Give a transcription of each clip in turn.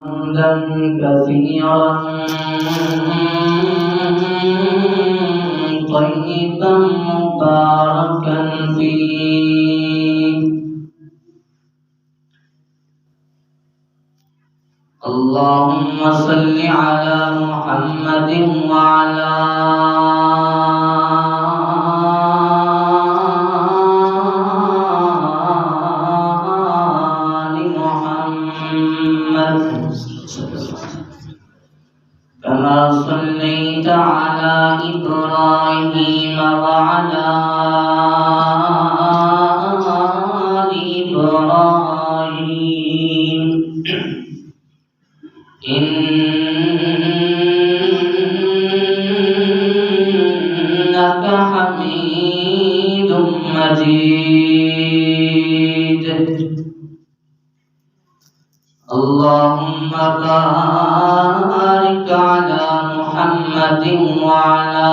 حمدا كثيرا طيبا مباركا فيه. اللهم صل على محمد وعلى آل محمد كما صليت على إبراهيم وعلى آل إبراهيم إنك حميد مجيد. اللهم بارك على محمد وعلى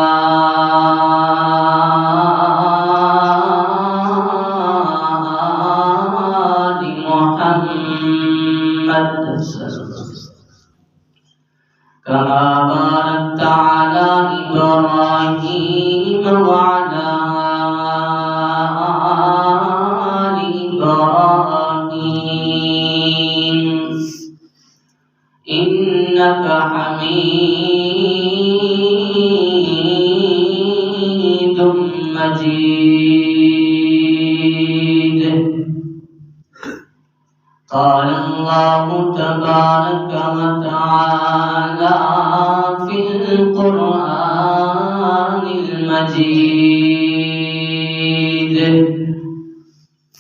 آل محمد كما باركت على إبراهيم وعلى آل إبراهيم إنك حميد مجيد. قال الله تبارك وتعالى في القرآن المجيد: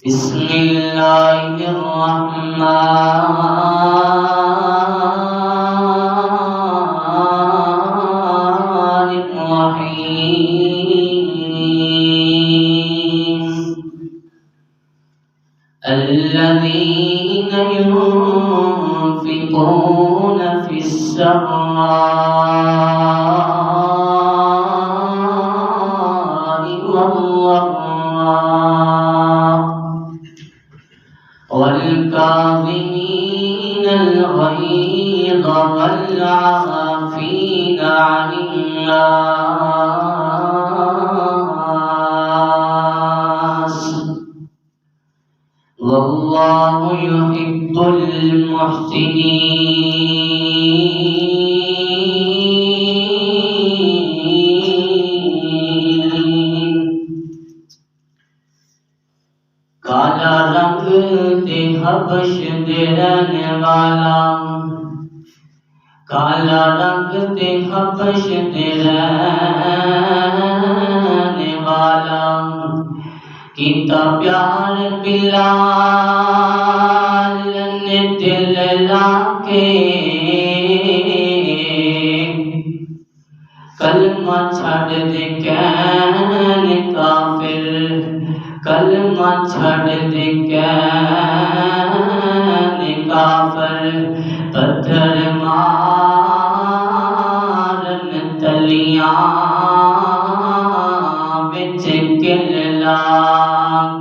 بسم الله الرحمن الرحيم. الذين ينفقون في السراء والضراء والكاظمين الغيظ والعافين عن الناس والله يحب المحسنين. کالا رنگ دے حبش دے رہنے والا، کالا رنگ دے حبش دے رہنے والا، کیتا پیار بلال نے دل لا کے، کلمہ چھڑ دے کہن کافر، کلمہ چھڑ دے کہن کافر، پتھر مارن تلیاں بچ کل لا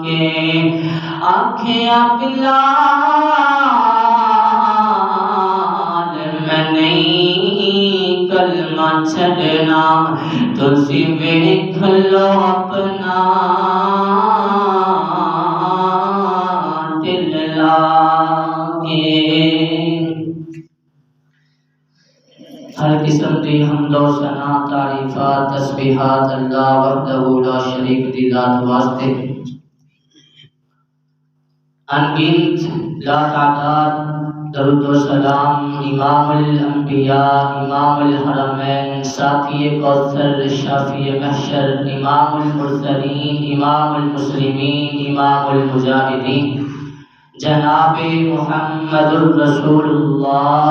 کے، آنکھیں بلال میں نہیں کلمہ چھڑنا، تسی ویکھ لو اپنا دل لا کے۔ ہر قسم دی حمد و ثنا تعریفات تسبیحات اللہ وحدہ لا شریک دی ذات واسطے، انگنت لا تعداد درود و سلام امام الانبیاء، امام الحرمین، ساقی کوثر، شافی محشر، امام المرسلین، امام المسلمین، امام المجاہدین، جناب محمد الرسول اللہ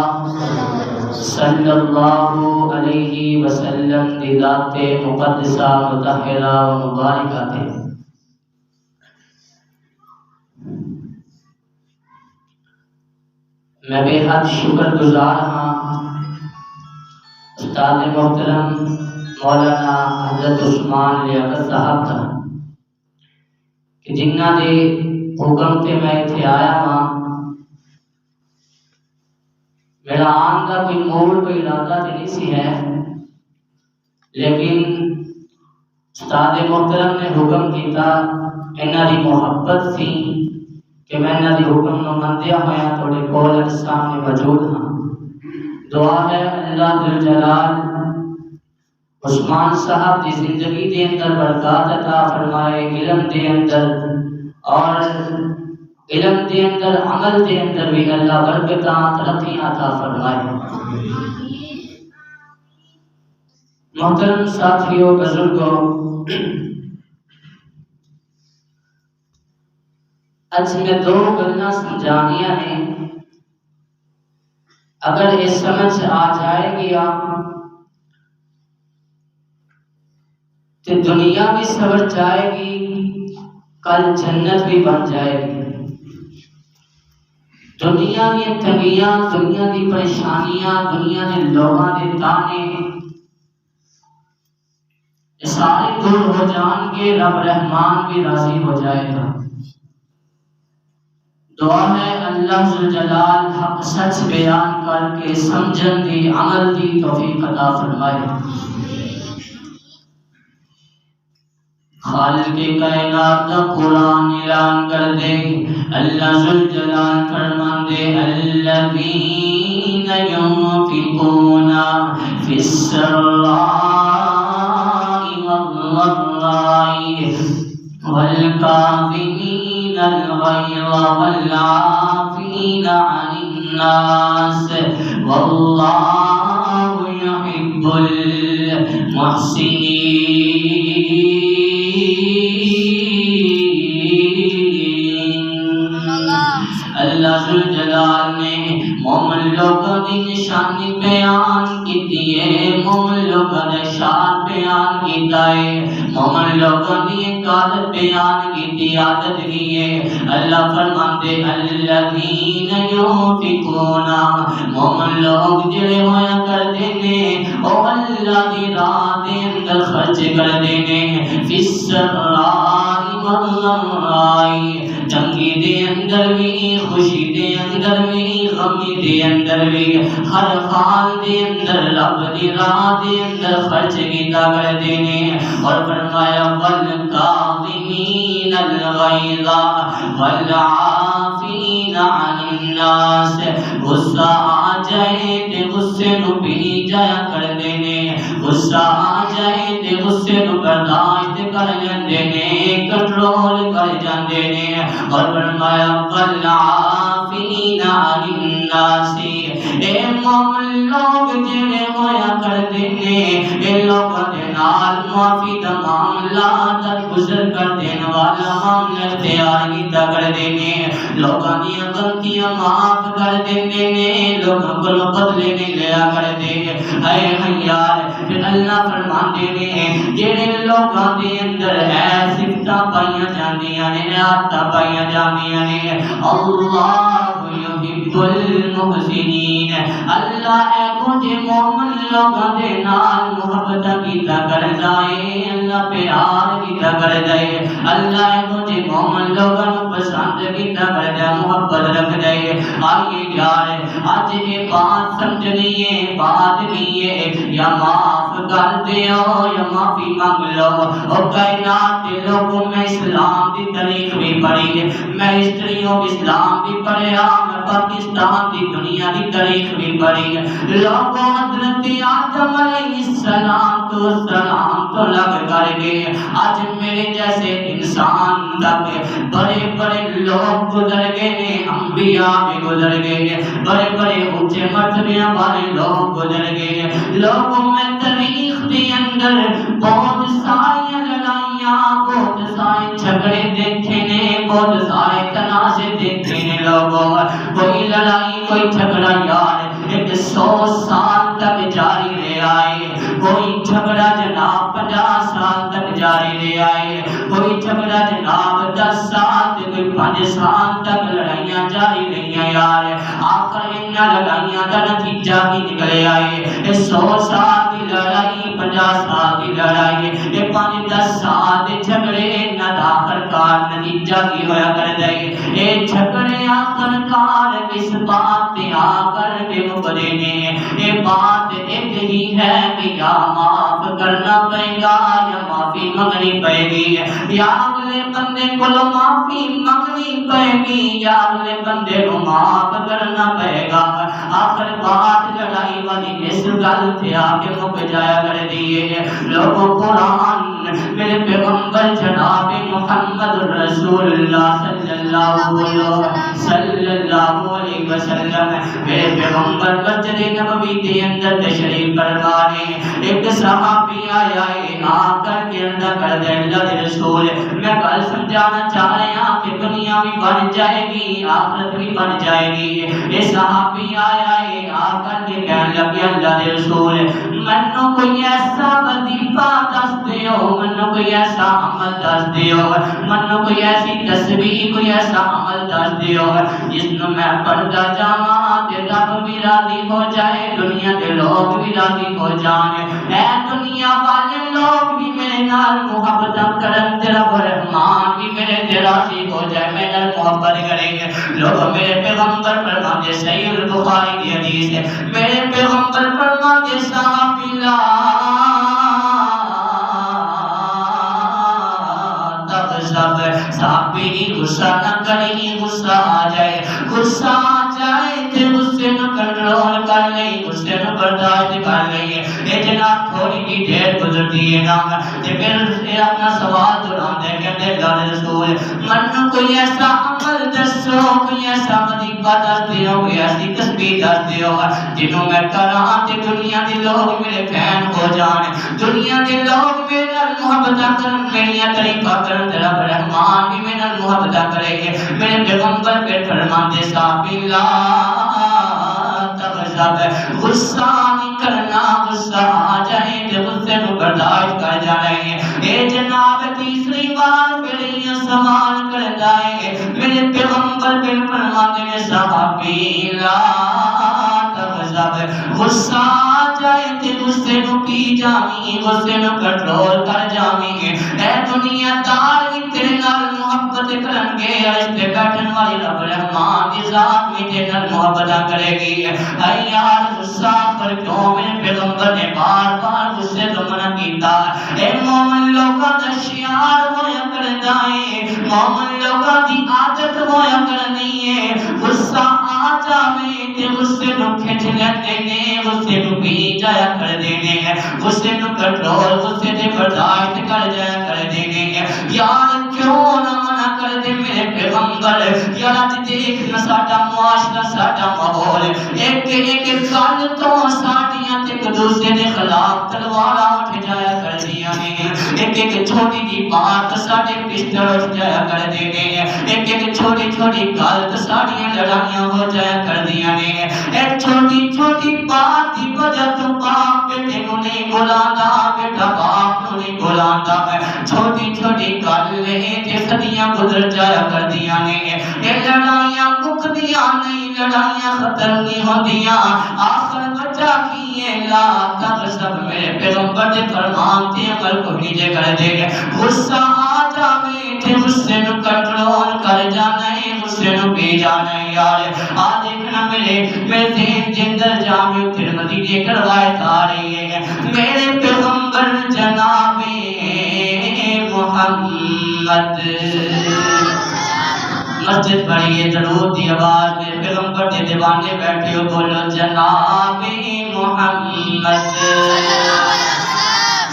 صلی اللہ علیہ وسلم دی ذات مقدسہ مطہرہ و مبارکہ تے میں بے حد شکر گزار ہاں استاد محترم مولانا حضرت عثمان لیاقت صاحب کا کہ کہ جنہ دے حکم تے میں اتھے آیا ہاں، کالہ رنگ دے حبش دے رہنے والا، کالہ رنگ دے حبش دے رہنے والا، کیتا پیار بلال نے دل لا کے، کلمہ چھڑ دے کہن کافر، کلمہ چھڑ دے کہن کافر، پتھر مارن تلیاں بچ کل لا کے، آنکھیں بلال میں نہیں کلمہ چھڑنا، تسی ویکھ لو اپنا دل لا کے۔ میرا آن کا کوئی موڑ کوئی ارادہ تو نہیں سی ہے، لیکن استاد محترم نے حکم کیتا، انہاں دی محبت سی کہ میں انہاں دی حکم نو مندیا ہویا تھوڑے کول سامنے موجود ہاں۔ دعا ہے اللہ ذوالجلال عثمان صاحب دی زندگی دے اندر برکات عطا فرمائے، علم دے اندر اور علم دے اندر عمل دے اندر بھی اللہ برکتاں ترقیاں عطا فرمائے۔ محترم ساتھیوں بزرگوں، اج میں دو گلاں سمجھانیاں نے، اگر یہ سمجھ آ جائے گیا تو دنیا بھی سبر جائے گی، کل جنت بھی بن جائے گی۔ دنیا کی تنگیاں، دنیا کی پریشانیاں، دنیا کے لوگوں کے تانے سارے دور ہو جان کے رب رحمان بھی راضی ہو جائے گا۔ دعا ہے اللہ ذوالجلال حق سچ بیان کر کے سمجھن دی، عمل دی توفیق عطا فرمائے۔ خالق کائنات کا قرآن اعلان کر دے، اللہ ذوالجلال فرماندے الذین ينفقون فی السراء والضراء والکاظمین الغیظ والعافین عن الناس واللہ یحب المحسنین۔ اللہ ذوالجلال نے مومن لوگوں کی نشانی بیان کی ہے، مومن لوگوں نے شان بیان کیتا ہے، مومن لوگوں کی عادت بیان کی عادت کی ہے۔ اللہ فرماندے الذین ينفقون، مومن لوگ جڑے ہویا کرتے نے او اللہ دی راہ دے اندر خرچ کرتے نے، فی السراء والضراء، تنگی دے اندر بھی، خوشی دے اندر بھی، غمی دے اندر بھی، ہر حال دے اندر رب دی راہ دے اندر خرچ کیتا کرتے نے۔ اور فرمایا والکاظمین الغیظ والعافین عن الناس، غصہ آ جائے تے غصے نو پی جایا کرتے نے، غصہ آ جائے تے غصے نو برداشت کر لیندے نے، کنٹرول کر جاندے نے۔ اور فرمایا والعافین عن الناس، اے مومن لوگ جڑے ہویا کرتے نے اے لوگوں دے نال معافی دا معاملہ درگزر کر دین والا معاملہ اختیار کیتا کرتے نے، لوگوں دی غلطیاں معاف کر دیندے نے، لوگوں کو بدلے نہیں لیا کرتے۔ اے یار پھر اللہ فرماندے نے جڑے لوگوں دے اندر ہے صفتاں پائیاں جاندیاں نے، عادتاں پائیاں جاندیاں نے، اللہ یحب المحسنین، اللہ اے کچھ مومن لوگوں دے نال محبت کیتا کردا ہے، اللہ پیار کیتا کردا ہے، اللہ اے کچھ مومن لوگوں نوں پسند کیتا کردا، محبت رکھدا ہے۔ آئیے یار اج یہ بات سمجھنی ہے، بات نہیں ہے یا معاف کر دیو یا معافی مانگ لو۔ او کائنات کے لوگوں میں اسلام دی تاریخ بھی پڑھی ہے، میں ہسٹریوں اسلام بھی پڑھیا، میں پاکستان دی دنیا دی تاریخ بھی پڑھی ہے۔ لوگوں حضرت آدم علیہ السلام تو لگ کر کے آج میرے جیسے انسان تک بڑے بڑے لوگ گزر گئے نے، انبیاء بھی گزر گئے، بڑے بڑے اونچے مرتبیاں والے لوگ گزر گئے۔ لوگوں میں تاریخ کے اندر بہت ساری لڑائیاں، بہت سارے جھگڑے دیکھے نے، بہت سارے تنازع دیکھے نے۔ لوگوں کوئی لڑائی کوئی جھگڑا یار 100 سال تک جاری رہ آئے، کوئی جھگڑا جناب 50 سال تک جاری رہ آئے، کوئی جھگڑا جناب 10 سال کوئی 5 سال تک لڑائیاں جاری رہی یار۔ آخر ان لڑائیاں کا نتیجہ بھی نکلے آئے، 100 سال کی لڑائی، 50 سال کی لڑائی، 5-10 سال کے جھگڑے، نہ آخر کار نتیجہ کی ہویا کر دے اے جھگڑے آخر کار کس بات پہ آ کر کے مکرے نے اے بات ایک ہی ہے کہ یا معاف کرنا پڑے گا یا معافی منگنی پڑے گی یا اگلے بندے کو معافی منگنی پڑے گی یا اگلے بندے کو معاف کرنا پڑے گا آخر بات لڑائی والی اس گل پہ آ کے مک جایا کر دیے لوگوں قرآن میرے پیغمبر جناب محمد رسول اللہ صلی اللہ علیہ وسلم میرے پیغمبر مسجد نبوی کے اندر تشریف فرمانے ایک صحابی آیا آ کر کے اندر کر دے اللہ کے رسول میں کل سمجھانا چاہ رہا ہوں کہ دنیا بھی بن جائے گی آخرت بھی بن جائے گی یہ صحابی آیا آ کر کے کہنے لگے اللہ کے رسول منو کوئی ایسا وظیفہ دس دیو منو کوئی ایسا عمل دس دیو منو کوئی ایسی تسبیح کوئی ایسا عمل دس دیو جس میں میں پڑھتا جاواں تے رب بھی راضی ہو جائے دنیا کے لوگ بھی راضی ہو جان اے دنیا والے لوگ بھی میرے نال محبت کرن تے رب رحمان بھی میرے تے راضی ہو جائے میرے نال محبت کریں گے لوگ میرے پیغمبر فرماتے صحیح البخاری کی حدیث ہے میرے پیغمبر فرماتے صحابی لا صحابی غصہ نہ کریں غصہ آ جائے تے غصے نہ کنٹرول کر لیں غصے نہ برداشت کر لیں اے جناب تھوڑی کی دیر گزرتی ہے نا تے پھر اے اپنا سوال دہراندے کہندے اللہ رسول من کوئی ایسا عمل دسو کوئی ایسا وظیفہ دس دیو کوئی ایسی تسبیح دس دیو جنوں میں کراں تے دنیا دے لوگ میرے فین ہو جان دنیا دے لوگ میرے نال محبت کرن میریاں تعریفاں کرن رب رحمان بھی میرے نال محبت کرے گے میرے پیغمبر پہ فرماتے صحابی لا تغضب غصہ نہیں کرنا غصہ آ جائے تے غصے کو برداشت کر جانے اے جناب تیسری بار میرے سوال کر جائے میرے پیغمبر پہ فرماتے ہیں صحابی لا تغضب غصہ آ جائے تے غصے کو پی جاویں غصے کو کنٹرول کر جاویں اے دنیا دار بھی تیرے نال محبت کرن گے رشتے بیٹھن والی رب رحمان دی ذات بھی تیرے نال محبت کرے گی اے یار غصہ پر کیوں میرے پیغمبر نے بار بار غصے تو منع کیتا اے مومن لوگاں دا شعار ہویا کردا ہے مومن لوگاں دی عادت ہویا کرنی ہے غصہ آ جاوے تے غصے نو کھچ لیندے نے غصے نو پی جایا کر دینے غصے نو کنٹرول غصے تے برداشت کر جایا کر دینے یار کیوں نہ منع کر دے میرے پیغمبر یار اج دیکھ نہ ساڈا معاشرہ ساڈا ماحول ایک گل تو ساڈیاں تے ایک دوسرے دے خلاف تلواراں اٹھ جایا کردیاں نے ایک چھوٹی جی بات ساڈے پسٹل اٹھ جایا کر دینے ایک چھوٹی چھوٹی گل تے ساڈیاں لڑائیاں ہو جایا کردیاں نے ایک چھوٹی چھوٹی بات دی وجہ تو باپ بیٹے کو نہیں بلاندا بیٹا باپ کو نہیں بلاندا چھوٹی چھوٹی گل تے صدیاں گزر جایا کردیاں نے اے لڑائیاں مکدیاں نہیں لڑائیاں ختم نہیں ہوندیاں آخر وجہ کی ہے لا تغضب میرے پیغمبر دے فرمان تے عمل کو نیچے کر دے غصہ آ جاوے تے غصے نو کنٹرول کر جانا ہے غصے نو پی جانا ہے یار آ دیکھنا میرے ذہن دے اندر جامع ترمذی دی ایک روایت آ رہی ہے میرے پیغمبر جناب محمد مسجد پڑھیے درود دی آواز میں پیغمبر دے دیوانے بیٹھے ہو بولو جناب محمد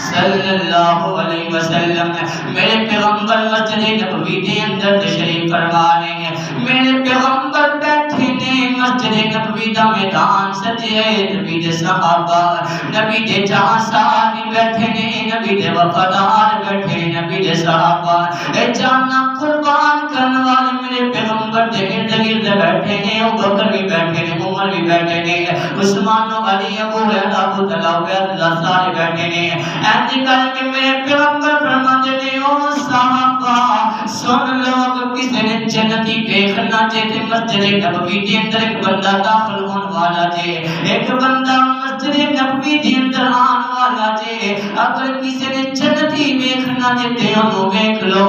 صلی اللہ علیہ وسلم میرے پیغمبر مسجد نبوی کے اندر تشریف فرما رہے ہیں میرے پیغمبر بیٹھے نے مسجد نبوی دا میدان سجے نبی دے صحابہ نبی دے جہاں صحابی بیٹھے نے نبی دے وفادار بیٹھے نبی دے صحابہ اے جانا قربان کرنے والے میرے پیغمبر دے ارد گرد بیٹھے نے ابوبکر بھی بیٹھے نے عمر بھی بیٹھے نے عثمان و علی ابو ہریرہ ابو طلحہ اللہ سارے بیٹھے نے ایسے کر کے میرے پیغمبر فرماتے نے او صحابہ سن لوگ کسی نے جنتی دیکھنا چاہتے مسجد نبوی کے اندر ایک بندہ داخل ہونے والا جے ایک بندہ مسجد نبوی کے اندر آنے والا جے اگر کسی نے جنتی دیکھنا نہ جتے انہوں دیکھ لو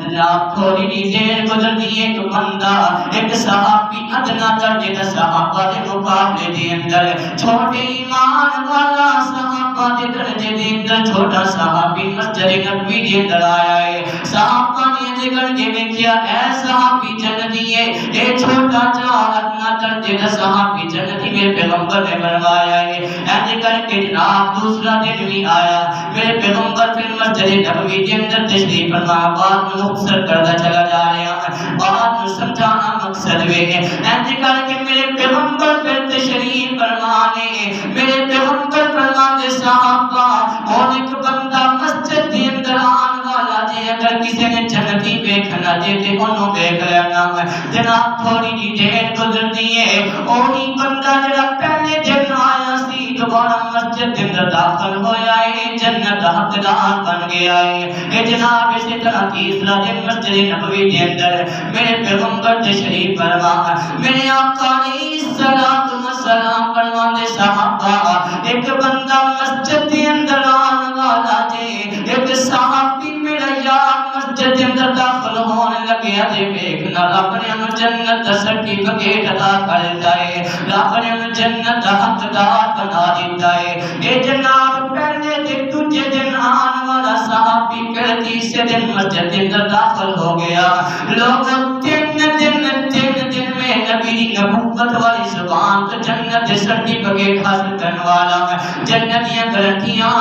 جناب تھوڑی جی دیر گزر دی ایک بندہ ایک صحابی ادنا درجے دا صحابہ دے مقابلے دے اندر چھوٹے ایمان والا صحابہ دے درجے دے اندر چھوٹا صحابی مسجد نبوی دے اندر آیا ہے صحابہ نے جگر کے ویکھیا اے صحابی جنتی ہے اے چھوٹا جا ادنا درجے دا صحابی جنتی میرے پیغمبر نے فرمایا ہے ایسے کر کے جناب دوسرا دن بھی آیا میرے پیغمبر پھر مسجد نبوی کے اندر تشریف فرما بات میں مختصر کرتا چلا جا رہا ہے بات میں سمجھانا مقصد ہے ایسے کر کے میرے پیغمبر پھر تشریف فرمانے میرے پیغمبر فرمانے صحابہ اور ایک بندہ مسجد کے اندر آن والا جی اگر کسی نے جنتی دیکھنا دیتے انہوں دیکھ لینا جناب تھوڑی جی دیر گزر دیئے اوہی بندہ جڑا پہلے دن آیا سی دوبارہ مسجد کے اندر داخل ہویا ہے جنت حقدار بن گیا ہے اے جناب اسی طرح تیسرا دن مسجد نبوی کے اندر میرے پیغمبر تشریف فرما میرے آقا علیہ الصلوۃ والسلام فرماتے صحابہ ایک بندہ مسجد کے اندر آنے والا جی ایک صحابی میرا یار مسجد کے اندر داخل ہونے لگیا تے دیکھنا رب نے ہمیں جنت کا سرٹیفکیٹ عطا کرتا ہے رب نے ہمیں جنت کا حقدار بنا دیتا ہے اے جناب پہلے دن تجھے دن آنے والا صحابی پھر تیسرے دن مسجد کے اندر داخل ہو گیا لوگ تین دن میں نبی نبوت والی زبان تو جنت سرٹیفکیٹ حاصل کرنے والا جنتیاں گارنٹیاں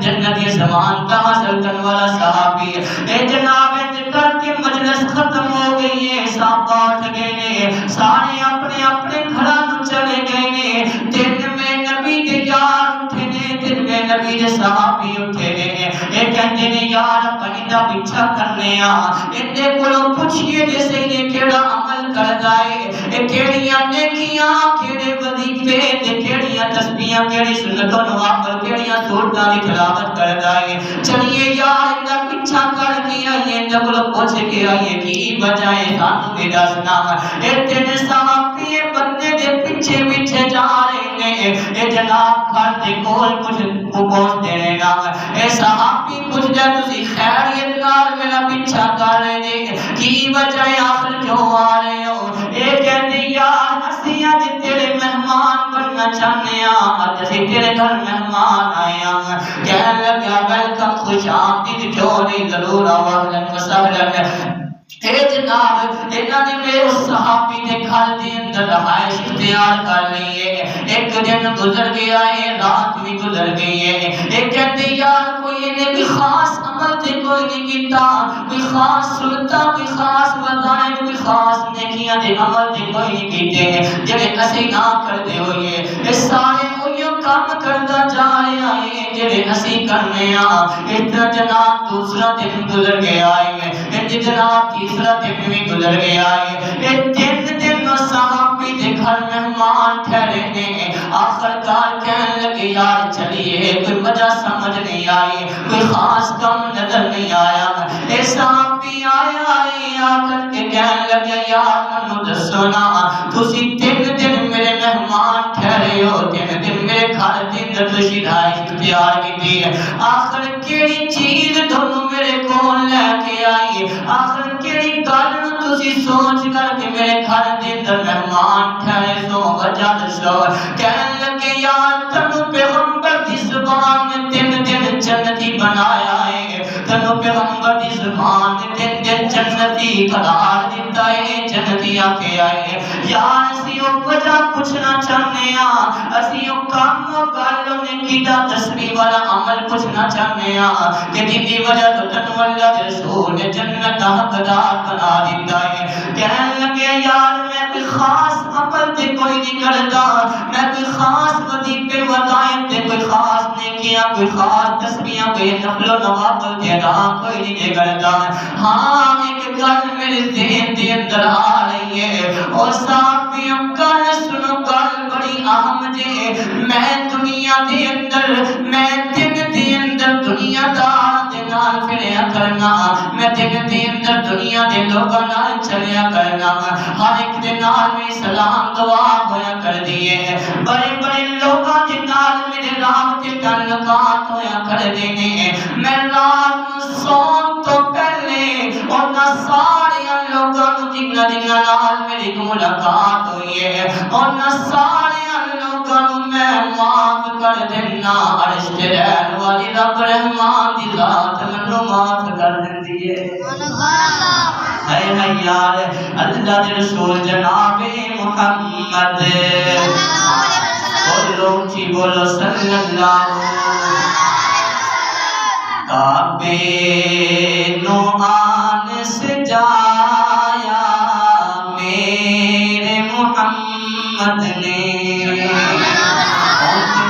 جنتی زبان کا حاصل کرنے والا صحابی اے جناب کر کے مجلس ختم ہو گئی ہے صحابہ اٹھ گئے نے سارے اپنے اپنے گھراں چلے گئے نے دن میں نبی دے یار اٹھے نے دن میں نبی دے صحابی اٹھے نے اے کہندے نے یار پہندا پیچھا کرنے آ اندے کولوں پوچھئے جے صحیح نے کیڑا عمل کردا ہے اے کیڑیاں نیکیاں کیڑے وظیفے تے کیڑیاں تسبیحاں کیڑی سنتوں نوافل کیڑیاں سورتاں دی تلاوت کردا ہے چلیے یار اندا پیچھا کر کے آئیے اندا کولوں پوچھ کے آئیے کی وجہ ہے سانوں بھی دسنا اے تین صحابی بندے دے پیچھے پیچھے جا رہے نے اے جناب گھر دے کول کچھ پہنچ دے نا اے صحابی پوچھ جا تسی خیریت نال میرا پیچھا کر رہے نے کی وجہ ہے آخر کیوں آ رہے ہو اے کہندے یار اسی اج تیرے مہمان بننا چاہنے اج اسی تیرے گھر مہمان آئے ہیں کہنے لگا ویلکم خوش آمدید کیوں نہیں ضرور اہلا وسہلا اے جناب انہاں نے میرے صحابی دے گھر دے اندر رہائش اختیار کر لی ہے ایک دن گزر گیا ہے رات بھی گزر گئی ہے ایک کہتے یار کوئی نے بھی خاص عمل تے کوئی نہیں کیتا کوئی خاص سنتا کوئی خاص وظائف کوئی خاص نیکیاں دے عمل تے کوئی نہیں کیتے جڑے اسی نہ کردے ہوئے اے سارے اوہیو کام کردا جا رہا ہے جڑے اسی کرنے آ اتنا جناب دوسرا دن گزر گیا ہے جناب تیسرا دن بھی گزر گیا ہے یہ تین دن صحابی دے گھر مہمان ٹھہرے نے آخر کار کہنے لگے یار چلیے کوئی وجہ سمجھ نہیں آئی کوئی خاص کم نظر نہیں آیا اے صحابی آیا آ کر کے کہنے لگے یار منو دسو نا تسی تین دن میرے مہمان ٹھہرے ہو تین دن میرے گھر دے اندر تسی رہائش اختیار کی آخر کیڑی چیز تھانوں میرے کول لے کے آئی آخر کیڑی گل نوں تسی سوچ کر کے میرے گھر دے اندر مہمان ٹھہرے سو وجہ دسو کہنے لگے یار تنوں پیغمبر دی زبان نے تین دن جنتی بنایا ہے تنوں پیغمبر دی زبان نے تین دن جنتی قرار دیتا ہے جنتی آکے آئے یار اسی او وجہ پوچھنا چاہنے اسی او کام و گل نے کیتا تسبیح والا عمل پوچھنا چاہنے کہ جن دی وجہ تو تنوں اللہ دے رسول نے جنت حقدار بنا دیتا ہے کہنے لگے یار میں کوئی خاص عمل تے کوئی نہیں کرتا میں کوئی خاص وظیفے وظائف تے کوئی خاص نیکیاں کوئی خاص تسبیحاں کوئی نفل و نوافل تے ادا کوئی نہیں کرتا ہاں ایک گل میرے ذہن دے اندر آ رہی ہے اور صحابیوں گل سنو گل بڑی اہم جے میں دنیا دے اندر میں دن دے اندر دنیا دار دے نال پھریا کرنا میں دن دے اندر دنیا دے لوگاں نال چلیا کرنا ہر ایک دے نال میں سلام دعا ہویا کر دیے بڑے بڑے لوگاں دے نال میرے رابطے تعلقات ہویا کر دینے میں رات سون تو پہلے اور نہ سارے لوگوں جنہ جنہ نال میری ملاقات ہوئی ہے اور نہ سارے لوگوں میں معاف کر دینا عرش تے رہن والی رب رحمان دی ذات منو معاف کر دیندی ہے اے یار اللہ دے رسول جناب محمد بولو چی بولو صلی اللہ کعبے نو آن سجایا میرے محمد نے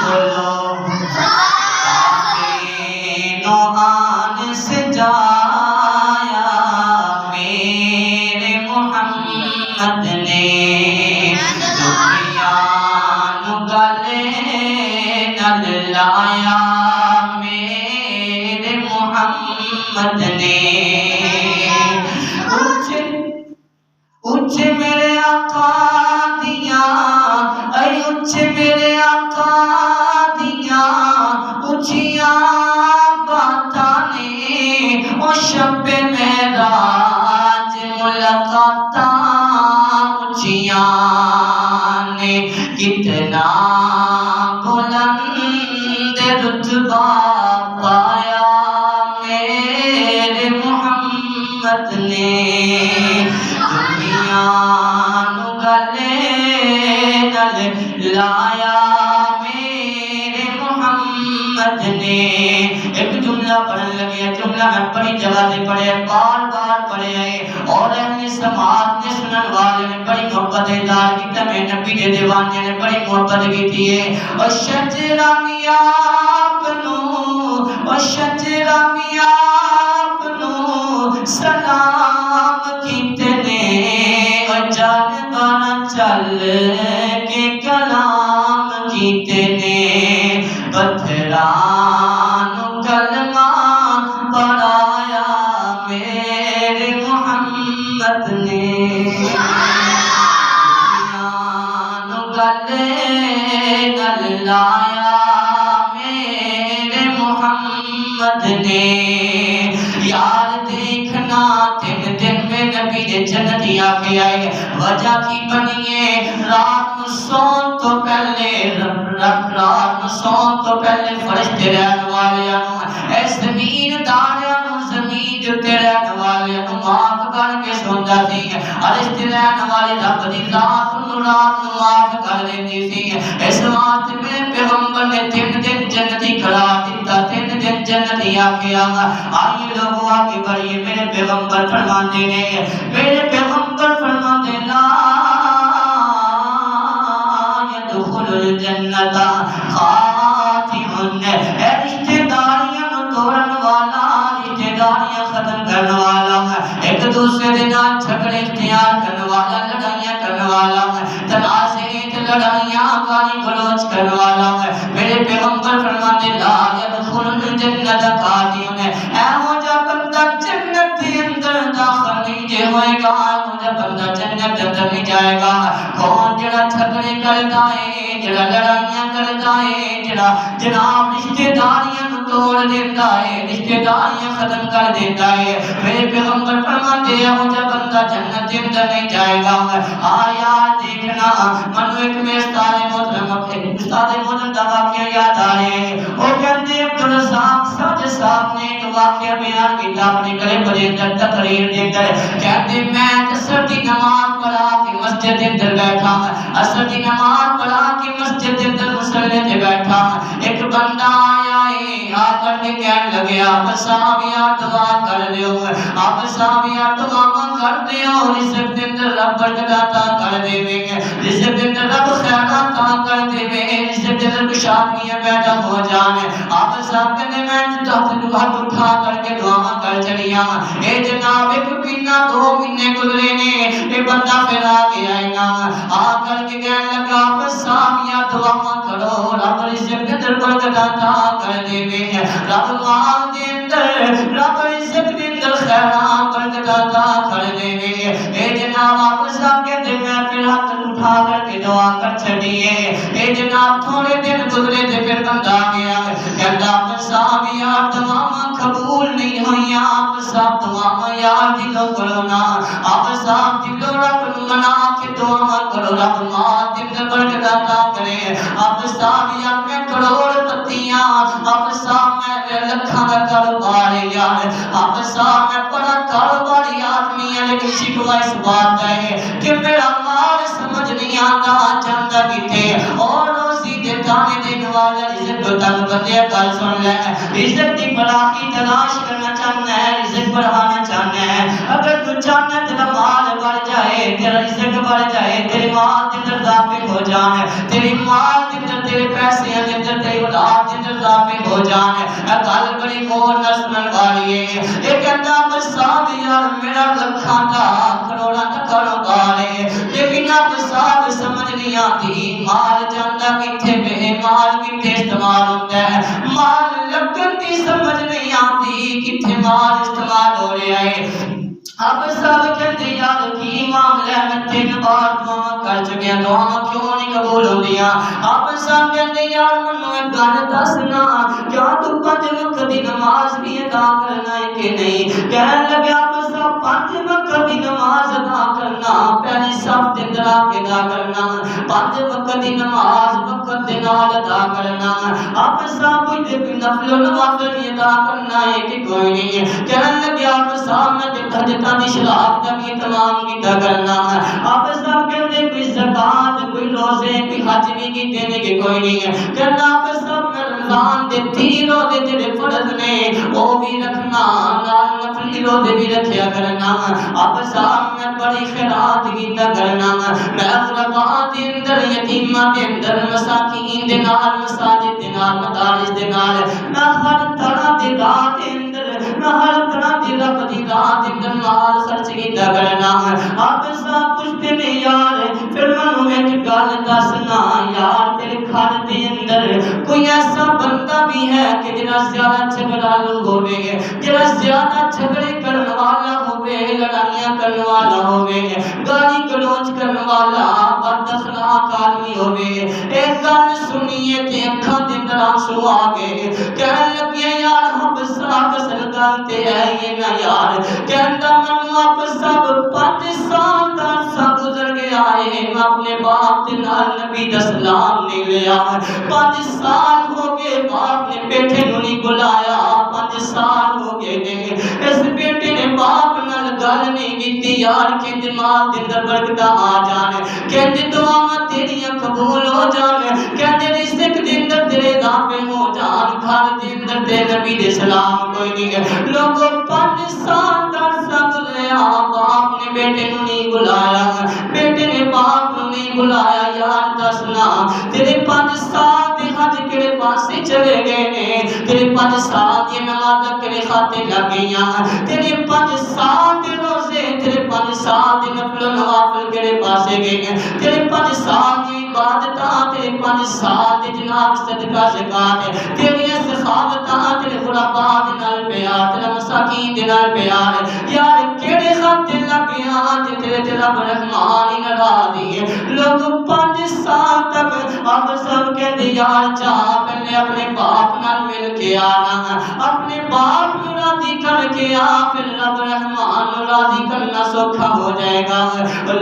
بولو کعبے نو آن سجایا میرے محمد نے دنیا نو گلے نل لایا میرے محمد نے اچھے میرے آقا دیا اے اچھے میرے آقا دیا اچھیاں باتاں نے او شب معراج ملاقاتاں اچھیاں نے کتنا بلند رتبہ پایا میرے محمد نے دنیا نو گلے نل لایا میرے محمد نے ایک جملہ پڑھن لگے جملہ میں بڑی جگہ سے پڑھے بار بار پڑھے اور اہل سماعت نے سنن والے نے بڑی محبت اظہار کی میں نبی دے دیوانے نے بڑی محبت کی تھی اور شجرہ میاب نو اور شجرہ میاب نو سلام کتنے اور جانبان چل کے کلام کتنے پتھران کلمہ پڑھایا میرے محمد نے گلے نل لایا میرے محمد نے یار دیکھنا تین دن میں نبی نے جنتی آکے آئے وجہ کی بنیے رات سون تو پہلے رات سون تو پہلے فرشتے رہن والے اے زمین داریاں زمین جو رہن والے معاف کر کے سوندا سی عرش تے رہن والے رب دی ذات نو رات نو معاف کر دیندی سی اس واسطے میرے پیغمبر نے 3 دن جنتی قرار دیتا 3 دن جنتی آکے آئیے لوگوں آگے بڑھئے میرے پیغمبر فرماندے نے میرے پیغمبر فرماندے لا يدخل الجنت خاتم اے رشتہ داریاں نو توڑن والا رشتہ داریاں ختم کرنے والا ایک دوسرے دے نال جھگڑے اختیار کرنے والا لڑائیاں کرنے والا تنازعات لڑائیاں گالی گلوچ کرنے والا میرے پیغمبر فرماتے لا يدخل الجنت خاتم اے ہو جا بندہ جنت کے اندر داخل نہیں جے ہوئے گا ہو جا بندہ جنت کے اندر نہیں جائے گا کون جڑا جھگڑے کرتا ہے جڑا لڑائیاں کرتا ہے جڑا جناب رشتہ داریاں توڑ دیتا ہے رشتہ داریاں ختم کر دیتا ہے میرے پیغمبر فرماتے ہیں ہو جا بندہ جنت کے اندر نہیں جائے گا آیا دیکھنا منو ایک میں استاد محترم کا واقعہ یاد آ رہے ہیں وہ کہتے عبدالرزاق ساج صاحب نے ایک واقعہ بیان کیا اپنے کلب کے اندر تقریر دے کر کہتے میں عصر کی نماز پڑھا کے مسجد کے اندر بیٹھا عصر کی نماز پڑھا کے مسجد کے اندر مصلی پہ بیٹھا ایک بندہ آیا ہے آ کر کے کہنے لگے آپ صحابیہ دعا کر دیو آپ صحابیہ دعا کر دیو رزق کے اندر رب برکت عطا کر دے رزق کے اندر رب خیر عطا کر دے رزق کے اندر کشادگیاں پیدا ہو جانے آپ صاحب کہتے میں ہاتھ اٹھا کر کے دعا کر چلیا اے جناب ایک مہینہ 2 مہینے گزرے نے یہ بندہ پھر آ گیا ہے نا آ کر کے کہنے لگا آپ صحابیہ دعا کرو رب رزق کے اندر برکت عطا کر دے رب مال دے اندر رب رزق دے اندر خیرات برکت عطا کر دے اے جناب آپ صاحب کہتے میں پھر ہاتھ اٹھا کر کے دعا کر چھڑیے اے جناب تھوڑے دن گزرے تھے پھر بندہ آ گیا آپ صاحب یار دعاواں قبول نہیں ہوئی آپ صاحب دعاواں یار دلوں کرنا آپ صاحب دلوں رب منا کے دعاواں کرو رب ماں دل برکت عطا کرے آپ صاحب یار میں کروڑ پتیاں آپ صاحب میں لکھاں دا کاروبار ہے یار آپ صاحب میں بڑا کاروباری آدمی ہے لیکن شکوہ اس بات ہے کہ میرا مال سمجھ نہیں آتا چاندہ کتے اور روزی دے دانے دینے والا رزق تو تک بندے گل سن لے رزق کی فلاحی تلاش کرنا چاہنا ہے رزق بڑھانا چاہنا ہے اگر تو چاہنا ہے تیرا مال بڑھ جائے تیرا رزق بڑھ جائے تیرے مال کے اندر ضابط ہو جانا تیری مال کے اندر تیرے پیسے کے اندر تیری اولاد کے اندر ضابط ہو جانا گل بڑی غور نہ سنن والی ہے یہ کہتا بس صاحب یار میرا لکھاں دا کروڑاں دا کاروبار ہے لیکن اب صاحب سمجھ نہیں آتی مال جاندا کتھے بے مال کتھے استعمال ہوتا ہے مال لگن دی سمجھ نہیں آتی کتھے مال استعمال ہو رہا ہے اب سب کہتے یار کی معاملہ میں 3 بار دعا کر چکے ہیں دعا کیوں نہیں قبول ہو دیا اب سب کہتے یار منو ایک گل دسنا کیا تو 5 وقت کی نماز بھی ادا کرنا ہے کہ نہیں کہنے لگے اب سب 5 وقت کی نماز ادا کرنا پہلی صف دے اندر آ کے ادا کرنا 5 وقت کی نماز وقت دے نال ادا کرنا اب سب کوئی نفل و نوافل بھی ادا کرنا ہے کہ کوئی نہیں کہنے لگے اب سب میں دی شراب کا بھی تمام کیتا کرنا آپ سب کہتے کوئی زکات کوئی روزے کوئی حج بھی کیتے نہیں کہ کوئی نہیں ہے کہنا آپ سب میں رمضان دے 3 روزے جڑے فرض نے وہ بھی رکھنا نال نفلی روزے بھی رکھیا کرنا آپ سب میں بڑی خیرات کیتا کرنا میں غرباء دے اندر یتیماں دے اندر مساکین دے نال مساجد دے نال مدارس دے نال میں ہر طرح دے راہ دے اندر میں ہر طرح دی رب دی راہ دے اندر مال خرچ کیتا کرنا آپ سب پوچھتے نے یار پھر منو ایک گل دسنا یار تیرے گھر دے اندر کوئی ایسا بندہ بھی ہے کہ جڑا زیادہ جھگڑالو ہوے جڑا زیادہ جھگڑے کرنے والا ہوے لڑائیاں کرنے والا ہوے گالی گلوچ کرنے والا بد اخلاق آدمی ہوے ایک گل سنیے تے اکھاں دے اندر آنسو آ گئے کہنے لگے یار ہم سب اصل گل تے ہے یہ نہ یار کہندا منو آپ سب 5 سال دا سب گزر گیا ہے میں اپنے باپ دے نال نبی دا سلام نہیں لیا 5 سال ہو گئے باپ نے بیٹے نوں نہیں بلایا 5 سال ہو گئے نے اس بیٹے نے باپ نال گل نہیں کیتی یار کہ دماغ دے اندر برکت آ جان کہ دعاواں تیریاں قبول ہو جان کہ رزق دے اندر تیرے دعوے ہو جان گھر دے اندر تے نبی دے سلام کوئی نہیں ہے لوگوں 5 سال تک سب گزریا باپ نے بیٹے نوں نہیں بلایا بیٹے نے باپ نوں نہیں بلایا یار دسنا تیرے 5 سال دے حج کیڑے پاسے چلے گئے نے تیرے 5 سال دی نماز کیڑے خاتے لگ گئیاں تیرے 5 سال دے روزے تیرے 5 سال دے نفل و نوافل کیڑے پاسے گئے تیرے 5 سال دی عبادتاں تیرے 5 سال دے جناب صدقہ زکات تیری سخاوتاں تیرے غرباء دے نال پیار تیرے مساکین دے نال پیار یار کیڑے خاتے لگ گئیاں تے تیرے تے رب رحمان ہی ناراضی ہے لوگ 5 سال تک اب سب کہتے یار جا پہلے اپنے باپ نال مل کے آنا اپنے باپ نوں راضی کر کے آ پھر رب رحمان نوں راضی کرنا سوکھا ہو جائے گا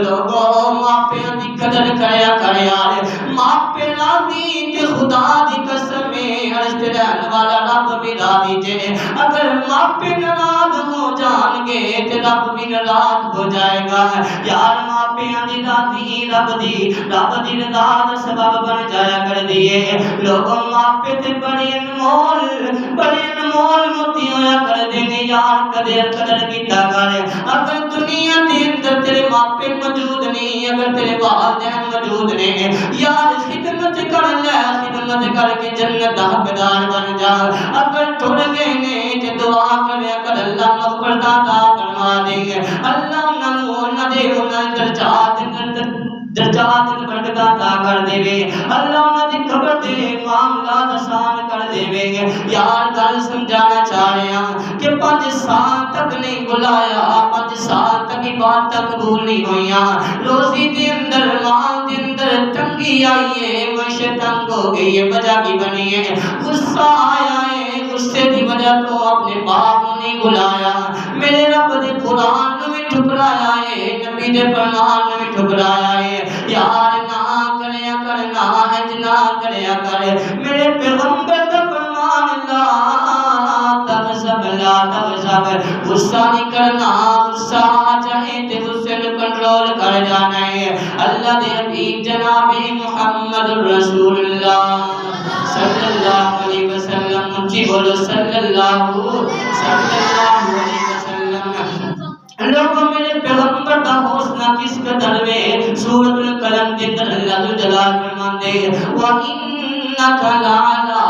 لوگوں ماپیاں دی قدر کریا کر یار ماپے راضی تے خدا دی قسم عرش تے رہن والا رب بھی راضی جے اگر ماپے ناراض ہو جان گے تے رب بھی ناراض ہو جائے گا یار ماپیاں دی راضی رب دی رضا دا سبب بن جایا کر دیے لوگوں ماپے تے بڑی انمول موتی ہویا کر دینے یار قدر کیتا کر اگر دنیا دے اندر تیرے ماپے موجود نہیں اگر تیرے والدین موجود نہیں یار خدمت کر لے خدمت کر کے جنت دا حقدار بن جا اگر ٹر گئے نے تے دعا کریا کر اللہ مغفرت عطا فرما دے اللہ انہاں دے درجات برکت عطا کر دے اللہ انہاں دی قبر دے معاملات آسان کر دے گے. یار گل سمجھانا چاہ رہے ہیں کہ 5 سال تک نہیں بلایا, 5 سال تک عبادت قبول نہیں ہوئی, روزی دے اندر مال دے اندر تنگی آئی ہے, معیشت تنگ ہو گئی ہے. وجہ کی بنی ہے؟ غصہ آیا ہے, غصے کی وجہ تو اپنے باپ کو نہیں بلایا, میرے رب دے قرآن نو بھی ٹھکرایا ہے, نبی دے فرمان نو بھی ٹھکرایا ہے. یار نہ کریا کر, نہ ہج نہ کریا کر, میرے پیغمبر دا فرمان لا تغضب لا تغضب, غصہ نہیں کرنا, غصہ آ جائے تے غصے نو کنٹرول کر جانا ہے. اللہ دے حبیب جناب محمد رسول اللہ صلی اللہ علیہ وسلم, اونچی بولو صلی اللہ علیہ وسلم. لوگوں میرے پیغمبر دا حوصلہ کس قدر ہے؟ سورۃ القلم کے اندر اللہ ذو جلال فرماتے ہیں وَإِنَّكَ لَعَلَىٰ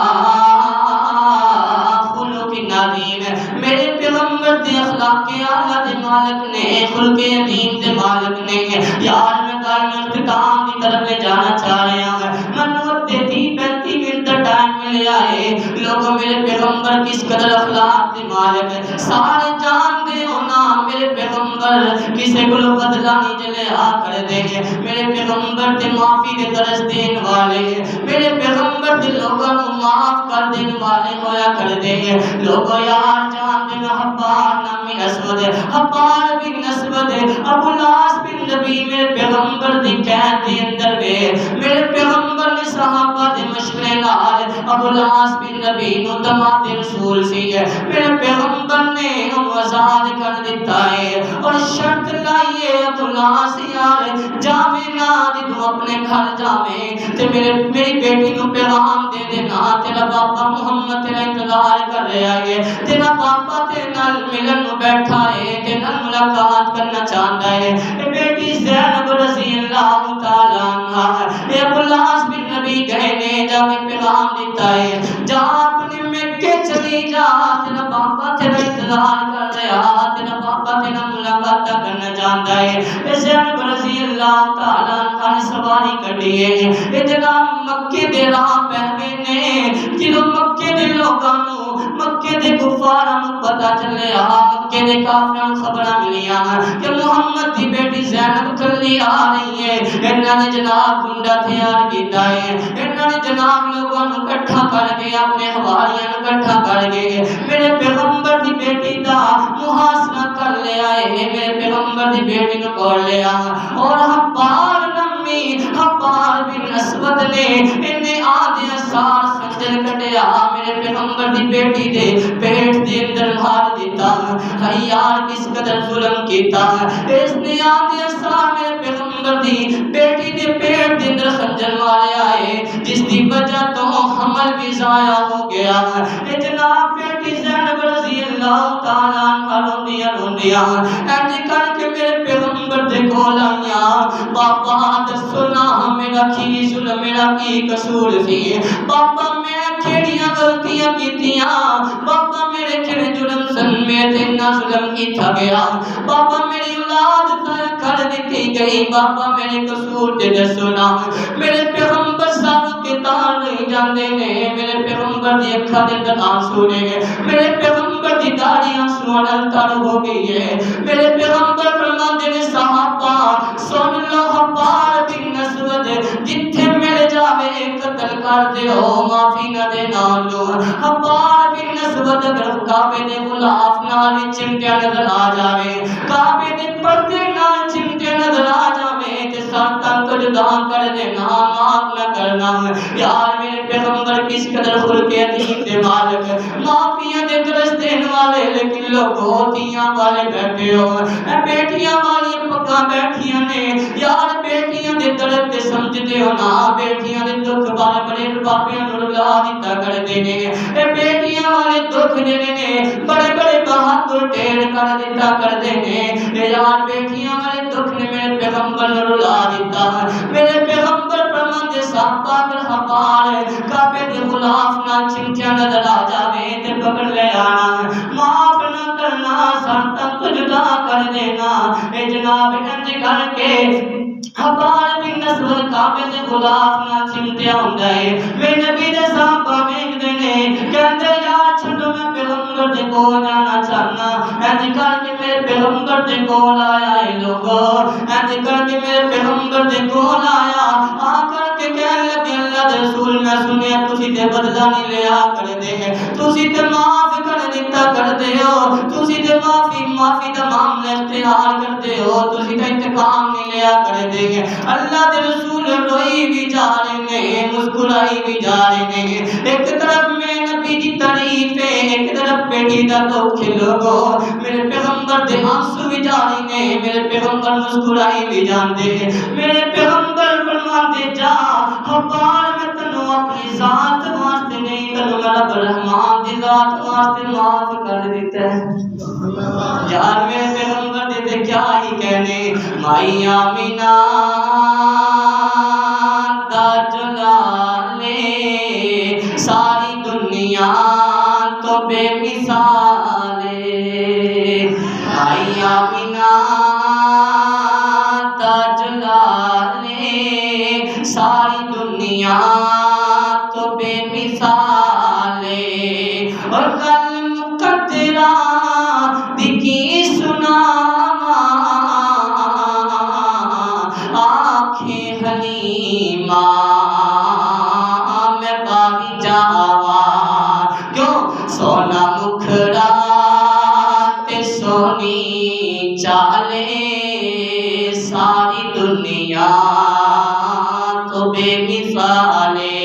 خُلُقٍ عَظِيمٍ. میرے پیغمبر دے اخلاق اعلیٰ دے مالک نے, خلق عظیم دے مالک نے. یار میں گل میں اختتام کی طرف لے جانا چاہ رہے ہیں. منو 33-35 منٹ ٹائم ملیا ہے. لوگوں میرے پیغمبر کس قدر اخلاق دے مالک ہے, سارے جانتے ہو نا. میرے پیغمبر کسی کو بدلہ نہیں چلے آ کر دے گے. میرے پیغمبر تے معافی دے درس دین والے, میرے پیغمبر تے لوگوں کو معاف کر دین والے ہویا کر دے گے. لوگوں یار جانتے ہیں حبار نامی اسود, حبار بن اسود ابو لاس بن نبی میرے پیغمبر دی قید دے اندر وے. میرے پیغمبر نے صحابہ دے مشورے نال ابو لاس بن نبی نو دماد رسول سی. میرے پیغمبر نے انہوں آزاد کر دیتا ہے اور شرط لائیے ابو لاس یار جاویں نہ دی تو اپنے گھر جاویں تے میری بیٹی نو پیغام دے دینا تیرا بابا محمد تیرا انتظار کر رہا ہے, تیرا بابا تیرے نال ملن نو بیٹھا ہے, تیرے نال ملاقات کرنا چاہتا ہے. اے بیٹی زینب رضی اللہ تعالی عنہا اے ابو لاس بن نبی گئے نے جا کے پیغام دیتا ہے جا اپنے مکے چلی جا, تیرا بابا تیرا انتظار کر رہا, تیرا بابا تیرا ملاقات کرنا چاہتا ہے. زینب رضی اللہ تعالی عنہ نے سواری کٹی ہے. اے جناب مکے دے راہ پہ گئے نے, جنہوں مکے دے لوگاں نو مکے دے کفاراں نو پتہ چلیا, مکے دے کافراں نو خبراں ملیاں کہ محمد دی بیٹی زینب کلی آ رہی ہے. انہاں نے جناب گنڈا تیار کیتا ہے, انہاں نے جناب لوگوں نو اکٹھا کر کے اپنے حواریاں نو اکٹھا کر کے میرے پیغمبر دی بیٹی دا محاصرہ کر لیا ہے. میرے پیغمبر دی بیٹی نو کول لیا اور حبار نمی حبار بن اسود نے انہیں آدھے سار سنجر کٹیا, میرے پیغمبر دی بیٹی دے پیٹ دے اندر مار دیتا. یار کس قدر ظلم کیتا, اس نے آدھے سار میرے پیغمبر دی بیٹی دے پیٹ دے اندر خنجر ماریا ہے, جس دی وجہ تو حمل بھی ضائع ہو گیا. اے جناب بیٹی زینب رضی اللہ تعالیٰ عنہ روندیاں ایسے کر کے میرے پیغمبر دے کول آئیاں, بابا دسو نا میرا کی ظلم میرا کی قصور سی, بابا میں کیڑیاں غلطیاں کیتیاں, بابا میرے کیڑے جرم سن میں اتنا ظلم کیتا گیا, بابا میری اولاد ضائع کر دیتی گئی, بابا میرے قصور تے دسو نا. میرے پیغمبر ساروں کے تار نہیں جاندے نے, میرے پیغمبر دی اکھاں دے اندر آنسو نے, میرے پیغمبر دی داڑھی آنسو نال تر ہو گئی ہے. میرے پیغمبر فرماندے نے صحابہ سن لو حبار بن اسود جتھے مل جاوے قتل کر دیو معافی نہ دینا لو. حبار بن اسود اگر کعبے دے غلاف نال چمٹیا نظر آ جاوے, کعبے دے پردے نال چمٹے نظر آ جاوے تے ساتاں کو جدا کر دینا, معاف نہ کرنا. یار میرے پیغمبر کس قدر خلق عظیم دے مالک, معافیاں دے درس دین والے, لیکن لوگ ہوتیاں والے بیٹھے ہو, بیٹیاں والی پکا بیٹھیاں نے. یار بیٹیاں دے درد تے سمجھتے ہو نا, بیٹیاں دے دکھ بارے بڑے ربابیاں نو رلا دیتا کر دے نے, بیٹیاں والے دکھ جنے نے بڑے بڑے بہادر ٹیر کر دیتا کر دے نے. یار بیٹیاں والے دکھ نے میرے پیغمبر نو رلا دیتا. میرے پیغمبر فرماندے صحابہ اگر حبار کعبے دے غلاف نال چمٹیا نظر آ جاوے تے پکڑ لے آنا, معاف نہ کرنا, ساتاں کو جدا کر دینا. اے جناب انج کر کے حبار بن نصر کعبے دے غلاف نال چمٹیا ہوندا ہے میرے نبی دے صحابہ ویکھدے نے کہندے یار چھڈو میں پیغمبر دے کول جانا چاہنا انج کر کے میرے پیغمبر دے کول آیا ہے لوگو انج کر کے میرے پیغمبر دے کول آیا آ کر کے کہن لگے اللہ دے رسول میں سنیا تسی تے بدلہ نہیں لیا کردے تسی تے معاف کر دیتا کردے ہو تسی تے معافی دا معاملہ اختیار کردے ہو تسی تے انتقام نہیں لیا کردے اللہ دے رسول روئی بھی جا رہے ہیں مسکرائی بھی جا رہے ہیں ایک طرف میں نبی دی تعریف ہے ایک طرف بیٹی دا دکھ لوگو میرے پیغمبر دے آنسو بھی جا رہے ہیں میرے پیغمبر مسکرائی بھی جاندے ہیں میرے پیغمبر فرماتے جا حبار میں تنو اپنی ذات واسطے نہیں تنو رب رحمان دی ذات واسطے معاف کر دیتا ہے یار میرے پیغمبر دے کیا ہی کہنے مائی آمینہ دا جلالے ساری دنیا تو بے مثالے مائی آمینہ دا جلالے ساری دنیا تو بے مثالے اور کل مقدرہ دکھی سنا آنکھیں حلیمہ میں باغی جاوا کیوں سونا مکھڑا تے سونی چالے ساری دنیا تو بے مثالے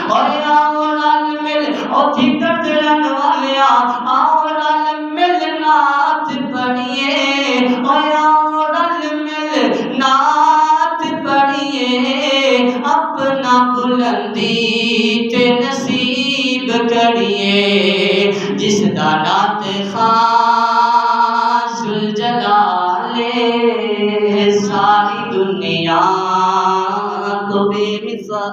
اور آؤ رل مل اوتھی کٹرن والیا آؤ رل مل نعت پڑھیے اور آؤ رل مل نعت پڑھیے اپنا بلندی تے نصیب کریے جس دا نعت خاص ذوالجلالے ساری دنیا تو بے مثال